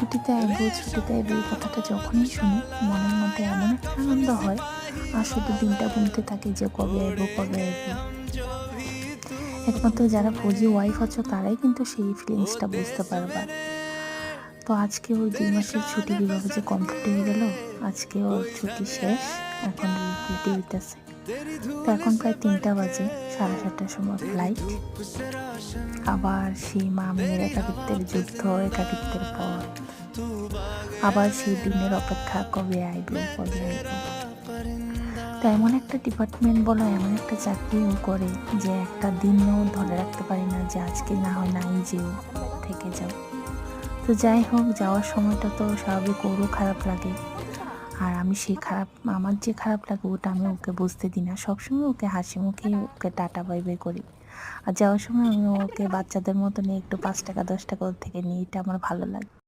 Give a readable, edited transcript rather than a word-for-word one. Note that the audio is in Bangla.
ছুটিতে আসবো, ছুটিতে আসবো এই কথাটা যখনই শুনি মনের মধ্যে এমন একটা আনন্দ হয়, আর শুধু দিনটা গুনতে থাকি যে কবে আসবো, কবে আসবো। একমাত্র যারা ফৌজি ওয়াইফ আছো তারাই কিন্তু সেই ফিলিংসটা বুঝতে পারবা। তো আজকে ওর ২ মাসের ছুটি কিভাবে যে কমপ্লিট হয়ে গেল। আজকে ওর ছুটি শেষ। এখন ডিউটি হইতাছে। তো এখন প্রায় ৩টা বাজে, ৭:৩০টার সময় ফ্লাইট। আবার সেই মা-মেয়ের একাকিত্বের যুদ্ধ, একাকিত্বের পর আবার সেই দিনের অপেক্ষা কবে আইব, কবে আইব। তো এমন একটা ডিপার্টমেন্ট বলো, এমন একটা চাকরি ও করে যে একটা দিনও ধরে রাখতে পারি না যে আজকে না হয় নাই যেও, থেকে যাও। তো যাই হোক, যাওয়ার সময়টা তো স্বাভাবিক ওরও খারাপ লাগে। আর আমি সেই খারাপ, আমার যে খারাপ লাগে ওটা আমি ওকে বুঝতে দিই না। সবসময় ওকে হাসি মুখেই ওকে টাটা বাই বাই করি। আর যাওয়ার সময় আমি ওকে বাচ্চাদের মতো নিয়ে একটু ৳৫ ৳১০ ওর থেকে নিই। এটা আমার ভালো লাগে।